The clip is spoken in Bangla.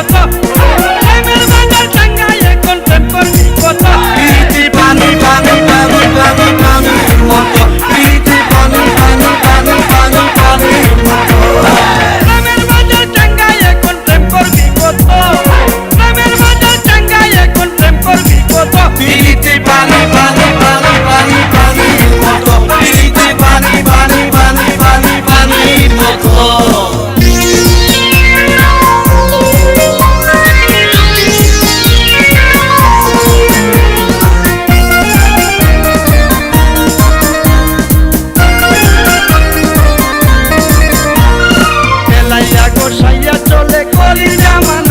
কত প্রেমের বাজার টাঙ্গাই এখন প্রেম করবি কত প্রীতি পানি পানি পানি পানি পানির মতো প্রীতি পানি পানি পানি পানি পানির মতো প্রেমের বাজার টাঙ্গাই এখন প্রেম করবি কত প্রেমের বাজার টাঙ্গাই এখন প্রেম করবি কত প্রীতি পানি পানি পানি পানি পানির মতো প্রীতি পানি পানি পানি পানি পানির মতো গোসাইয়া চলে কলি জামান